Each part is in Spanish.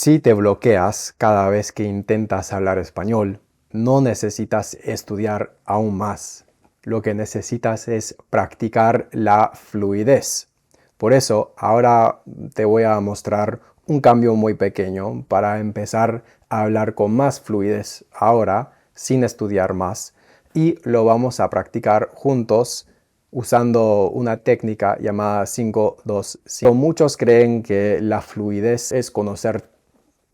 Si te bloqueas cada vez que intentas hablar español, no necesitas estudiar aún más. Lo que necesitas es practicar la fluidez. Por eso, ahora te voy a mostrar un cambio muy pequeño para empezar a hablar con más fluidez ahora, sin estudiar más. Y lo vamos a practicar juntos usando una técnica llamada 5-2-5. Muchos creen que la fluidez es conocer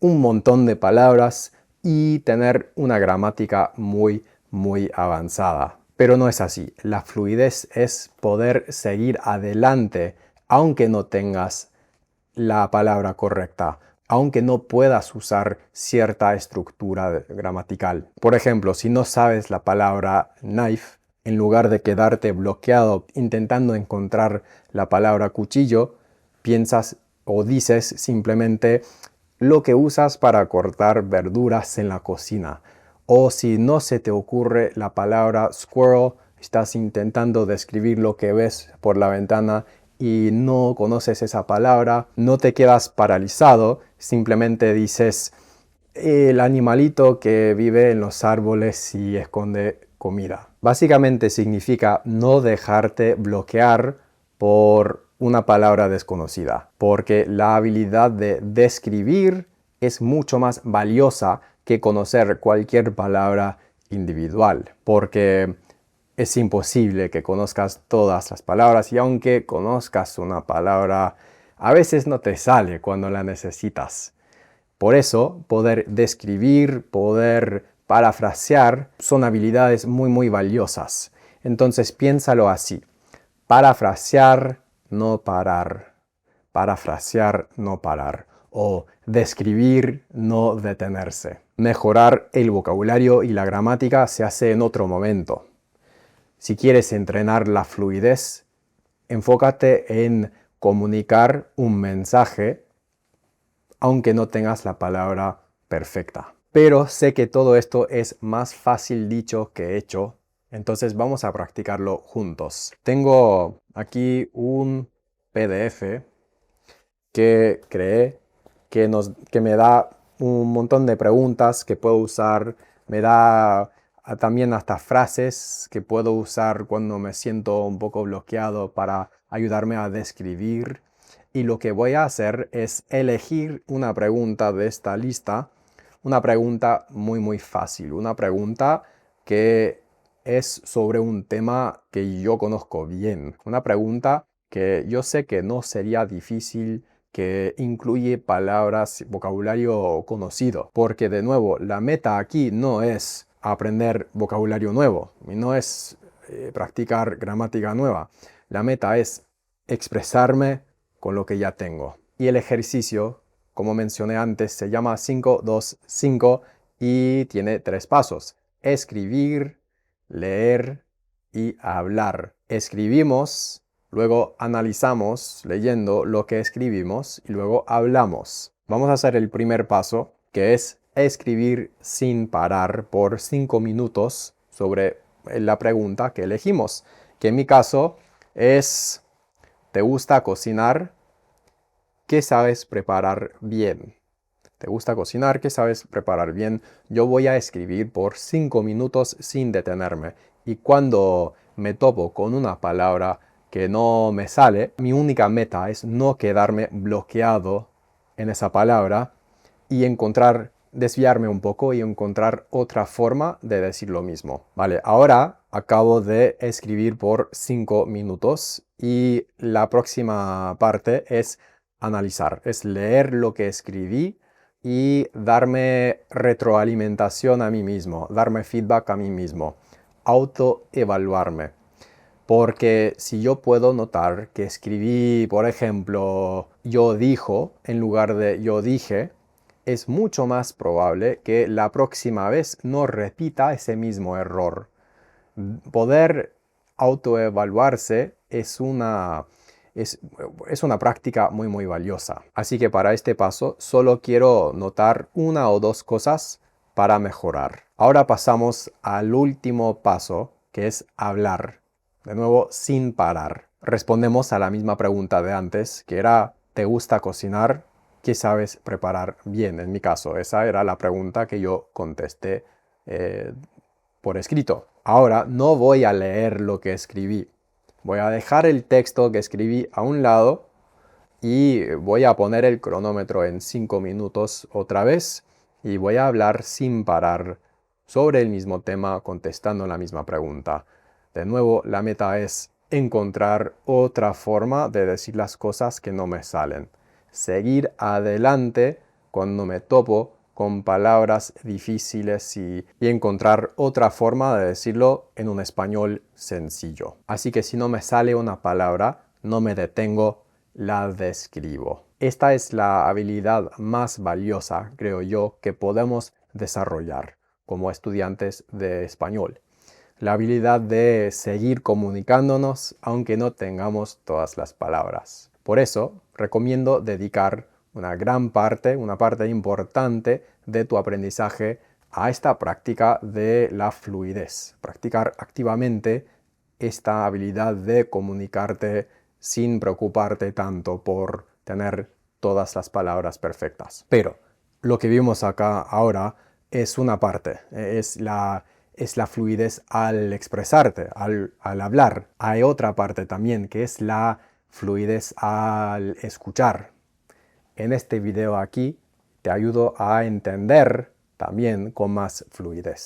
un montón de palabras y tener una gramática muy avanzada. Pero no es así. La fluidez es poder seguir adelante aunque no tengas la palabra correcta, aunque no puedas usar cierta estructura gramatical. Por ejemplo, si no sabes la palabra knife, en lugar de quedarte bloqueado intentando encontrar la palabra cuchillo, piensas o dices simplemente lo que usas para cortar verduras en la cocina. O si no se te ocurre la palabra squirrel, estás intentando describir lo que ves por la ventana y no conoces esa palabra, no te quedas paralizado, simplemente dices el animalito que vive en los árboles y esconde comida. Básicamente significa no dejarte bloquear por una palabra desconocida, porque la habilidad de describir es mucho más valiosa que conocer cualquier palabra individual, porque es imposible que conozcas todas las palabras y aunque conozcas una palabra, a veces no te sale cuando la necesitas. Por eso, poder describir, poder parafrasear son habilidades muy valiosas. Entonces piénsalo así. Parafrasear, no parar. Parafrasear, no parar. O describir, no detenerse. Mejorar el vocabulario y la gramática se hace en otro momento. Si quieres entrenar la fluidez, enfócate en comunicar un mensaje aunque no tengas la palabra perfecta. Pero sé que todo esto es más fácil dicho que hecho, entonces vamos a practicarlo juntos. Tengo aquí un PDF que creé que me da un montón de preguntas que puedo usar, me da también hasta frases que puedo usar cuando me siento un poco bloqueado para ayudarme a describir. Y lo que voy a hacer es elegir una pregunta de esta lista, una pregunta muy fácil, una pregunta que es sobre un tema que yo conozco bien, una pregunta que yo sé que no sería difícil, que incluye palabras, vocabulario conocido, porque de nuevo, la meta aquí no es aprender vocabulario nuevo, y no es practicar gramática nueva, la meta es expresarme con lo que ya tengo. Y el ejercicio, como mencioné antes, se llama 5-2-5 y tiene 3 pasos. Escribir, leer y hablar. Escribimos, luego analizamos leyendo lo que escribimos y luego hablamos. Vamos a hacer el primer paso, que es escribir sin parar por 5 minutos sobre la pregunta que elegimos, que en mi caso es: ¿te gusta cocinar? ¿Qué sabes preparar bien? ¿Te gusta cocinar? ¿Qué sabes preparar bien? Yo voy a escribir por 5 minutos sin detenerme. Y cuando me topo con una palabra que no me sale, mi única meta es no quedarme bloqueado en esa palabra y desviarme un poco y encontrar otra forma de decir lo mismo. Vale, ahora acabo de escribir por 5 minutos y la próxima parte es analizar, es leer lo que escribí y darme retroalimentación a mí mismo, darme feedback a mí mismo, autoevaluarme. Porque si yo puedo notar que escribí, por ejemplo, yo dijo en lugar de yo dije, es mucho más probable que la próxima vez no repita ese mismo error. Poder autoevaluarse es una práctica muy valiosa. Así que para este paso solo quiero notar una o dos cosas para mejorar. Ahora pasamos al último paso, que es hablar. De nuevo, sin parar. Respondemos a la misma pregunta de antes, que era: ¿te gusta cocinar? ¿Qué sabes preparar bien? En mi caso, esa era la pregunta que yo contesté por escrito. Ahora no voy a leer lo que escribí. Voy a dejar el texto que escribí a un lado y voy a poner el cronómetro en 5 minutos otra vez y voy a hablar sin parar sobre el mismo tema contestando la misma pregunta. De nuevo, la meta es encontrar otra forma de decir las cosas que no me salen. Seguir adelante cuando me topo con palabras difíciles y encontrar otra forma de decirlo en un español sencillo. Así que si no me sale una palabra, no me detengo, la describo. Esta es la habilidad más valiosa, creo yo, que podemos desarrollar como estudiantes de español. La habilidad de seguir comunicándonos aunque no tengamos todas las palabras. Por eso, recomiendo dedicar una parte importante de tu aprendizaje a esta práctica de la fluidez. Practicar activamente esta habilidad de comunicarte sin preocuparte tanto por tener todas las palabras perfectas. Pero lo que vimos acá ahora es una parte, es la fluidez al expresarte, al hablar. Hay otra parte también que es la fluidez al escuchar. En este video aquí te ayudo a entender también con más fluidez.